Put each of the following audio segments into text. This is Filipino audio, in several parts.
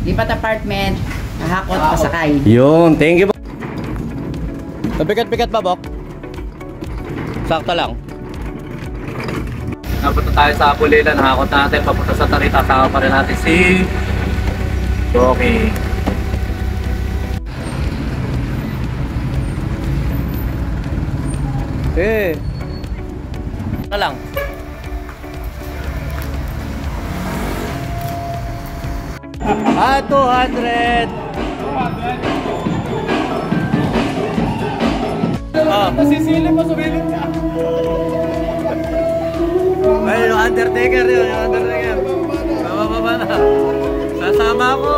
lipat apartment, hahakot, pasakay. Yun, thank you. Pabigat-bigat pa, Bok? Sakto lang. Napunta tayo sa Pulilan, hakot natin, papunta sa Tarita, kasama pa rin natin si Rocky. Ano lang? Ah, 200! Oh. Nasisili mo, sumilip ka. Ay, yung Undertaker yun, yung Undertaker. Bababa na. Sasama ako.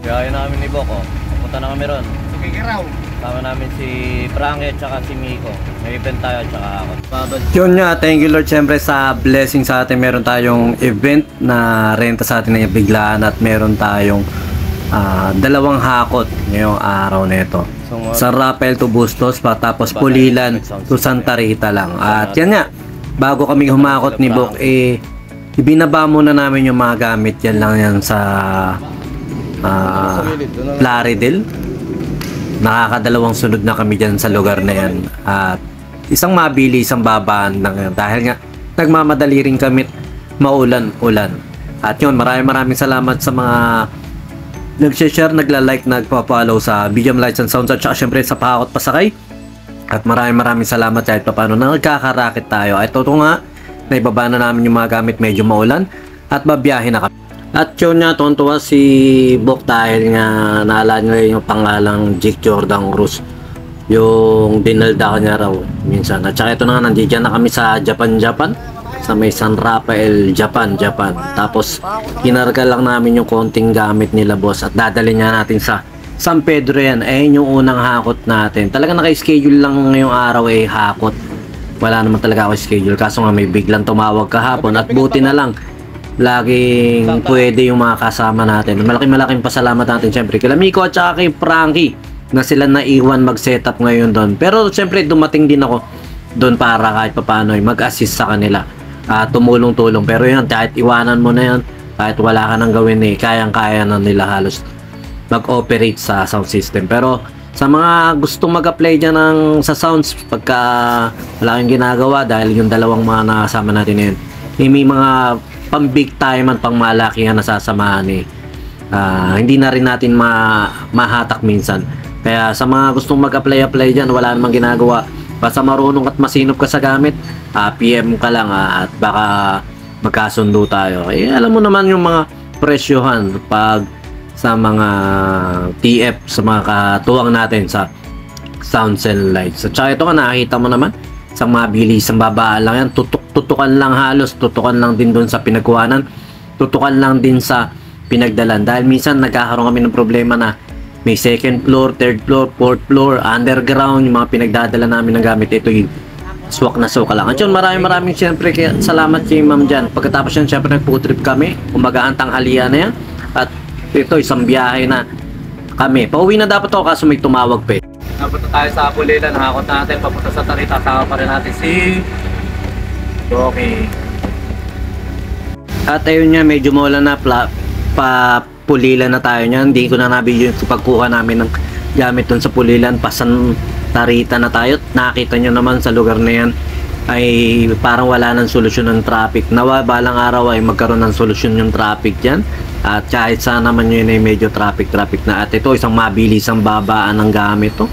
Kaya namin ni Boko. Pupunta na kami ron. Sa Kikiraw. Sama namin si Frankie at saka si Miko. May event tayo at saka ako. Yun nga, thank you Lord siyempre sa blessing sa atin. Meron tayong event na renta sa atin na biglaan at meron tayong dalawang hakot ngayong araw na ito. San Rafael to Bustos tapos Pulilan to Santa Rita lang. At yan nga, bago kami humakot ni Bok, ibinaba muna namin yung mga gamit. Yan lang yan sa Plaridel. Nakakadalawang sunod na kami dyan sa lugar na yan. At isang mabili, isang babaan lang yan. Dahil nga, nagmamadali rin kami maulan-ulan. At yun, maraming salamat sa mga nag-share, nagla-like, nagpa-follow sa BGM Lights and Sounds at saka syempre sa Pakakot Pasakay. At maraming salamat kahit paano na nagkakarakit tayo. At ito nga, naibaba na namin yung mga gamit, medyo maulan at babiyahe na kami. At yun nga, tuwan-tuwa si Bok dahil nga naalala nyo yung pangalang Jake Jordan Cruz. Yung dinalda niya raw minsan. At saka ito na nga, nandiyan na kami sa Japan sa may San Rafael, Japan. Tapos kinarga lang namin yung konting gamit nila boss at dadalhin niya natin sa San Pedro yan. Yung unang hakot natin. Talaga naka-schedule lang ngayong araw hakot. Wala naman talaga ako schedule kaso nga may biglang tumawag kahapon at buti na lang laging pwede yung mga kasama natin. Malaking pasalamat natin syempre kila Miko at saka kay Frankie na sila naiwan mag-setup ngayon doon. Pero syempre dumating din ako doon para kahit papaano mag-assist sa kanila. Tumulong-tulong, pero yun, kahit iwanan mo na yun, kahit wala ka nang gawin kayang-kaya na nila halos mag-operate sa sound system. Pero sa mga gustong mag-apply dyan sa sounds pagka wala kang ginagawa dahil yung dalawang mga nakasama natin yun, may mga pang big time at pang malakihan na sasamahan hindi na rin natin mahatak minsan. Kaya sa mga gustong mag-apply dyan, wala namang ginagawa, basta marunong at masinop ka sa gamit, PM ka lang at baka magkasundo tayo. Alam mo naman yung mga presyohan pag sa mga TF, sa mga katuwang natin sa sounds and lights. At saka ito nga, nakakita mo naman, isang mabili, isang babaan lang yan. Tutukan lang halos, tutukan lang din doon sa pinagkuhanan, tutukan lang din sa pinagdalan. Dahil minsan nagkakaroon kami ng problema na may second floor, third floor, fourth floor, underground, yung mga pinagdadala namin ng gamit. Ito yung swak na suka lang. At yun, maraming siyempre salamat kay ma'am dyan. Pagkatapos yan, siyempre nag-food trip kami. Kumbaga ang tanghalian na yan. At ito, isang biyahe na kami. Pauwi na dapat ako kaso may tumawag pa. Napunta tayo sa Pulilan, hakot natin, papunta sa Tarita, kasama pa rin natin si Rocky. At ayun nga, medyo maulan na, Pulilan na tayo niyan. Hindi ko na nabidyo yung pagkuha namin ng gamit dun sa Pulilan. Pasan Tarita na tayo. Nakita nyo naman sa lugar na yan ay parang wala ng solusyon ng traffic. Nawa balang araw ay magkaroon ng solusyon yung traffic dyan. At kahit saan naman yun ay medyo traffic na. At ito isang mabilis, isang babaan ng gamit to.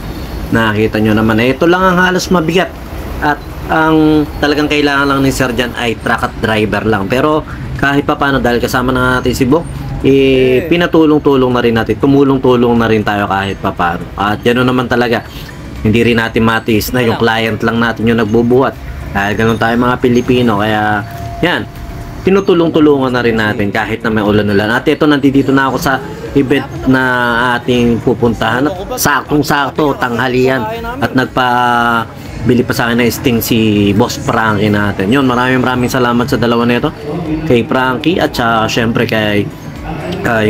Nakita nyo naman. Ito lang ang halos mabigat. At ang talagang kailangan lang ni Sir dyan ay truck at driver lang. Pero kahit pa paano dahil kasama na natin si Bok, pinatulong-tulong na rin natin. Tumulong-tulong na rin tayo kahit pa paano. At gano'n naman talaga. Hindi rin natin matiis na yung client lang natin yung nagbubuhat. Dahil ganun tayo mga Pilipino. Kaya yan, tinutulong-tulungan na rin natin kahit na may ulan-ulan. At ito, nandito na ako sa event na ating pupuntahan. At saktong-sakto, tanghalian. At nagpabili pa sa akin na sting si Boss Frankie natin. Yun, maraming salamat sa dalawa na ito. Kay Frankie at syempre kay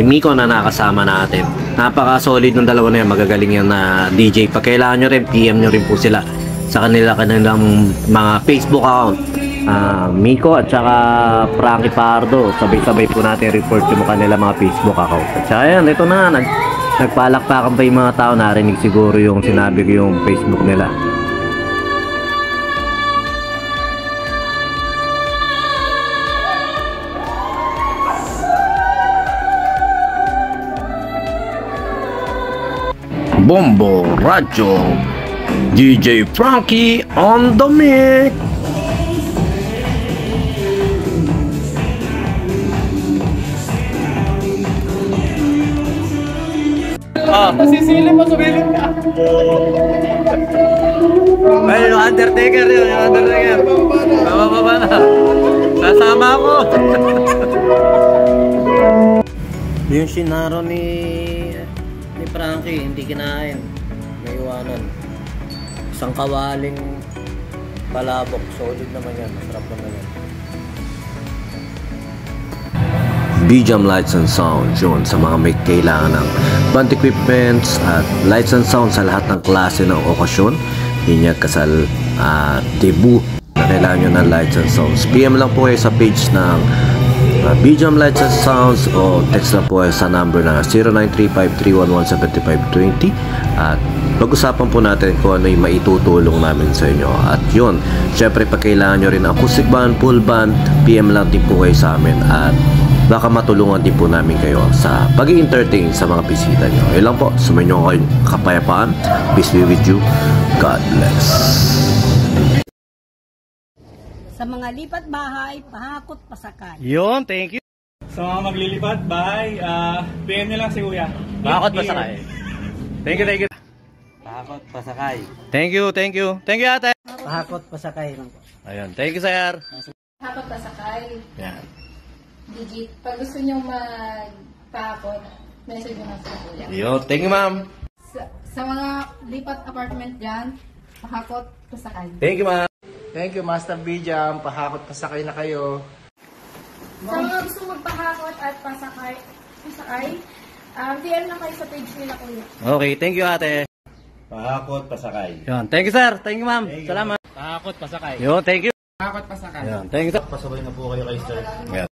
Miko na nakasama natin. Napaka-solid ng dalawa na yan. Magagaling yan na DJ. Pag kailangan nyo rin, PM nyo rin po sila sa kanilang mga Facebook account. Miko at saka Frankie Pardo. Sabay-sabay po natin report yung kanila mga Facebook account. At saka yan, ito na, nagpalakpakan pa yung mga tao. Narinig siguro yung sinabi ko yung Facebook nila. Bombo Radyo DJ Frankie on the mic. Nasisili mo, sumilip ka. Ay, yung Undertaker yun, yung Undertaker. Bababa na. Kasama ako. Yung sinaro ni Frankie, hindi kinain. Naiwanan. Isang kawaling palabok. Solid naman yan. Masarap naman yan. BJAM Lights and Sound yun sa mga may kailangan ng band equipments at lights and sound sa lahat ng klase ng okasyon, binyag, kasal at debut na kailangan nyo ng lights and sounds. PM lang po kayo sa page ng BJAM Lights and Sounds o text lang po kayo sa number na 0935-311-7520 at pag-usapan po natin kung ano yung maitutulong namin sa inyo. At yun, syempre pag kailangan nyo rin acoustic band, full band, PM lang din po kayo sa amin at baka matulungan din po namin kayo sa pag-i-entertain sa mga bisita nyo. Yun lang po, sumayin nyo kayong kapayapaan. Peace be with you. God bless. Sa mga lipat bahay, pahakot pasakay. Yun, thank you. Sa mga maglilipat, bye. PM nyo lang si Kuya. Pakakot pasakay. Thank you, thank you. Pakakot pasakay. Thank you, thank you. Thank you, ate. Pakakot pasakay lang po. Ayun, thank you, sir. Pakakot pasakay. Yan. Digit. Pag gusto nyo magpakot, message nyo lang sa Kuya. Yun, thank you, ma'am. Sa mga lipat apartment dyan, pakakot pasakay. Thank you, ma'am. Thank you, Master BJAM. Pakakot pasakay na kayo. Sa mga gusto magpahakot at pasakay, DM lang kayo sa page nila, Kuya. Okay, thank you, ate. Pakakot pasakay. Yun, thank you, sir. Thank you, ma'am. Salamat. Pakakot pasakay. Yun, thank you. Pakakot pasakay. Yun, thank you, sir. Pasabay na po kayo kay Sir. Yan.